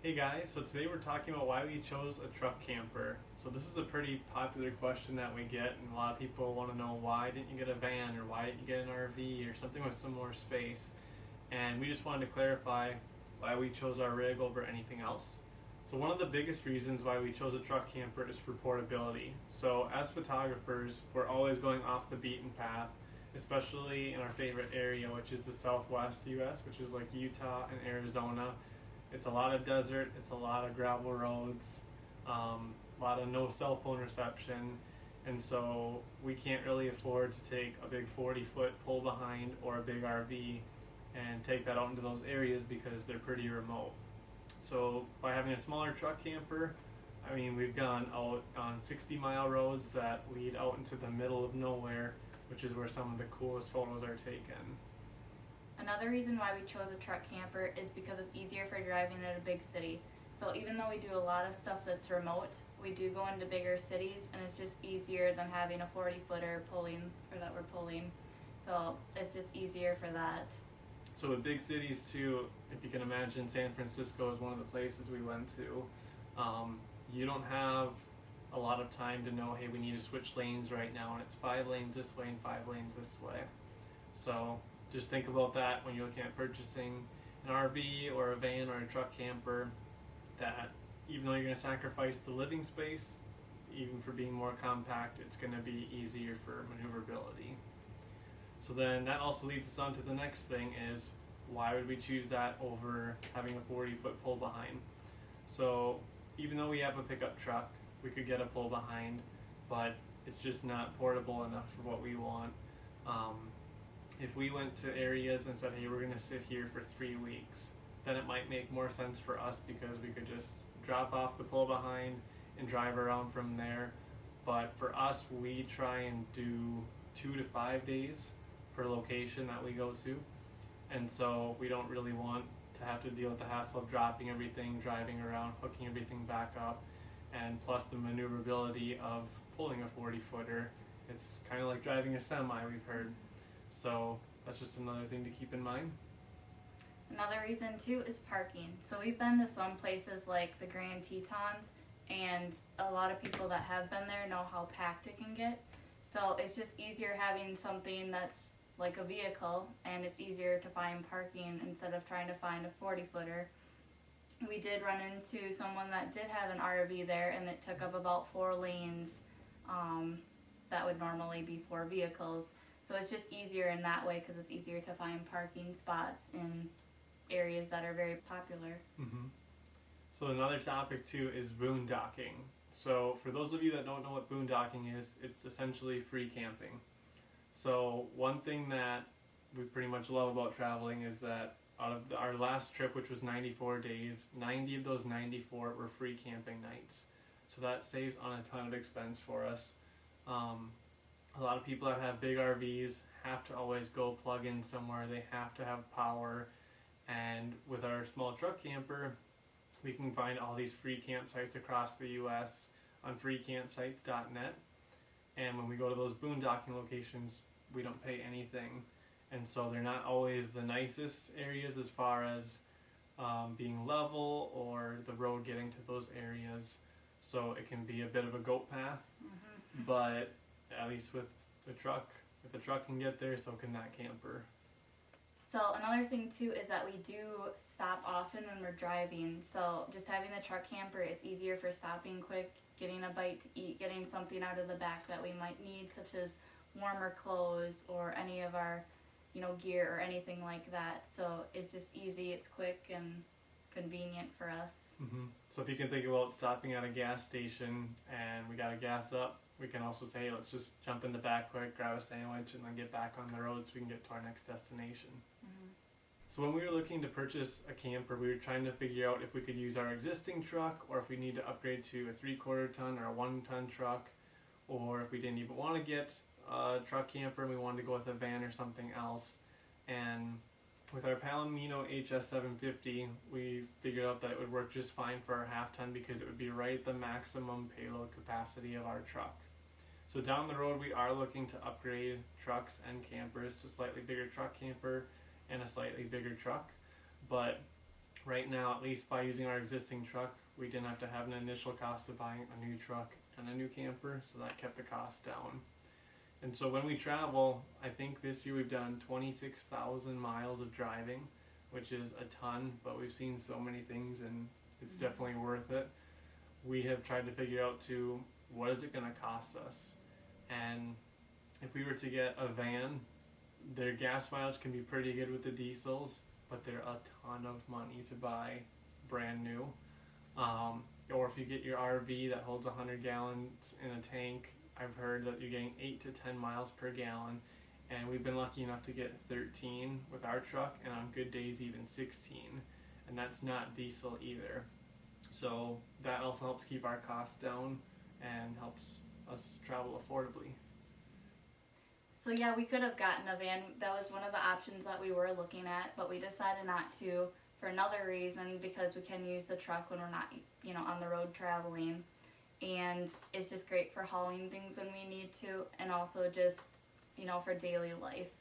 Hey guys, so today we're talking about why we chose a truck camper. So this is a pretty popular question that we get, and a lot of people want to know why didn't you get a van or why didn't you get an RV or something with some more space. And we just wanted to clarify why we chose our rig over anything else. So one of the biggest reasons why we chose a truck camper is for portability. So as photographers, we're always going off the beaten path, especially in our favorite area, which is the Southwest US, which is like Utah and Arizona. It's a lot of desert, it's a lot of gravel roads, a lot of no cell phone reception, and so we can't really afford to take a big 40-foot pull behind or a big RV and take that out into those areas because they're pretty remote. So by having a smaller truck camper, I mean, we've gone out on 60-mile roads that lead out into the middle of nowhere, which is where some of the coolest photos are taken. Another reason why we chose a truck camper is because it's easier for driving in a big city. So even though we do a lot of stuff that's remote, we do go into bigger cities, and it's just easier than having a 40-footer pulling, or that we're pulling. So it's just easier for that. So with big cities too, if you can imagine, San Francisco is one of the places we went to. You don't have a lot of time to know, hey, we need to switch lanes right now, and it's 5 lanes this way and 5 lanes this way. So just think about that when you're looking at purchasing an RV or a van or a truck camper, that even though you're going to sacrifice the living space, even for being more compact, it's going to be easier for maneuverability. So then that also leads us on to the next thing is, why would we choose that over having a 40-foot pull behind? So even though we have a pickup truck, we could get a pull behind, but it's just not portable enough for what we want. If we went to areas and said, hey, we're going to sit here for 3 weeks, then it might make more sense for us because we could just drop off the pull behind and drive around from there. But for us, we try and do 2 to 5 days per location that we go to. And so we don't really want to have to deal with the hassle of dropping everything, driving around, hooking everything back up, and plus the maneuverability of pulling a 40-footer. It's kind of like driving a semi, we've heard. So that's just another thing to keep in mind. Another reason too is parking. So we've been to some places like the Grand Tetons, and a lot of people that have been there know how packed it can get. So it's just easier having something that's like a vehicle, and it's easier to find parking instead of trying to find a 40-footer. We did run into someone that did have an RV there, and it took up about 4 lanes that would normally be 4 vehicles. So it's just easier in that way because it's easier to find parking spots in areas that are very popular. Mm-hmm. So another topic too is boondocking. So for those of you that don't know what boondocking is, it's essentially free camping. So one thing that we pretty much love about traveling is that out of our last trip, which was 94 days, 90 of those 94 were free camping nights. So that saves on a ton of expense for us. A lot of people that have big RVs have to always go plug in somewhere. They have to have power. And with our small truck camper, we can find all these free campsites across the US on freecampsites.net. And when we go to those boondocking locations, we don't pay anything. And so they're not always the nicest areas as far as being level or the road getting to those areas. So it can be a bit of a goat path. Mm-hmm. But at least with the truck, if the truck can get there, so can that camper. So another thing too is that we do stop often when we're driving. So just having the truck camper, it's easier for stopping quick, getting a bite to eat, getting something out of the back that we might need, such as warmer clothes or any of our, gear or anything like that. So it's just easy, it's quick and convenient for us. Mm-hmm. So if you can think about stopping at a gas station and we got to gas up, we can also say, hey, let's just jump in the back quick, grab a sandwich, and then get back on the road so we can get to our next destination. Mm-hmm. So when we were looking to purchase a camper, we were trying to figure out if we could use our existing truck or if we need to upgrade to a 3/4 ton or a 1-ton truck, or if we didn't even want to get a truck camper and we wanted to go with a van or something else. And with our Palomino HS750, we figured out that it would work just fine for our 1/2 ton because it would be right at the maximum payload capacity of our truck. So down the road, we are looking to upgrade trucks and campers to slightly bigger truck camper and a slightly bigger truck. But right now, at least by using our existing truck, we didn't have to have an initial cost of buying a new truck and a new camper, so that kept the cost down. And so when we travel, I think this year we've done 26,000 miles of driving, which is a ton, but we've seen so many things and it's definitely worth it. We have tried to figure out too, what is it going to cost us? And if we were to get a van, their gas mileage can be pretty good with the diesels, but they're a ton of money to buy brand new. Or if you get your RV that holds 100 gallons in a tank, I've heard that you're getting 8 to 10 miles per gallon, and we've been lucky enough to get 13 with our truck, and on good days even 16, and that's not diesel either. So that also helps keep our costs down and helps us travel affordably. So yeah, we could have gotten a van. That was one of the options that we were looking at, but we decided not to for another reason, because we can use the truck when we're not, on the road traveling. And it's just great for hauling things when we need to, and also just, for daily life.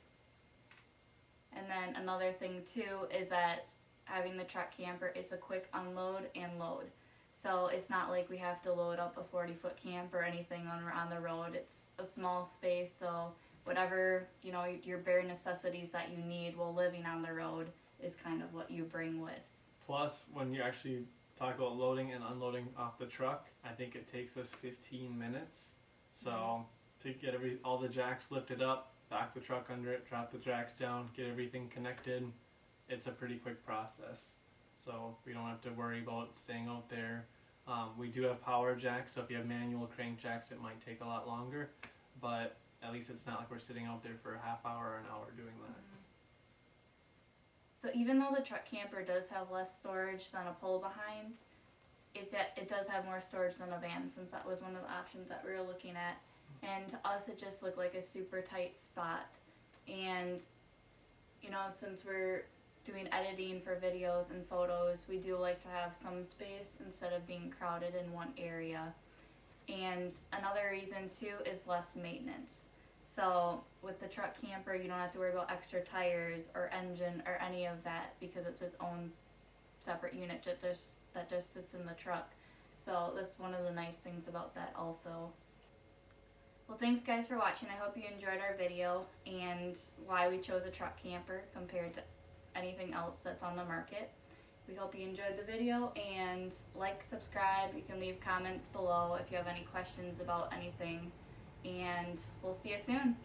And then another thing too is that having the truck camper is a quick unload and load. So it's not like we have to load up a 40-foot camp or anything when we're on the road. It's a small space, so whatever, your bare necessities that you need while living on the road is kind of what you bring with. Plus, when you actually talk about loading and unloading off the truck, I think it takes us 15 minutes. So to get all the jacks lifted up, back the truck under it, drop the jacks down, get everything connected, it's a pretty quick process. So we don't have to worry about staying out there. We do have power jacks, so if you have manual crank jacks, it might take a lot longer, but at least it's not like we're sitting out there for a half hour or an hour doing that. So even though the truck camper does have less storage than a pull behind, it does have more storage than a van, since that was one of the options that we were looking at. And to us, it just looked like a super tight spot. And, since we're doing editing for videos and photos, we do like to have some space instead of being crowded in one area. And another reason too is less maintenance. So with the truck camper, you don't have to worry about extra tires or engine or any of that, because it's its own separate unit that just sits in the truck. So that's one of the nice things about that also. Well, thanks guys for watching. I hope you enjoyed our video and why we chose a truck camper compared to anything else that's on the market. We hope you enjoyed the video, and subscribe. You can leave comments below if you have any questions about anything, and we'll see you soon.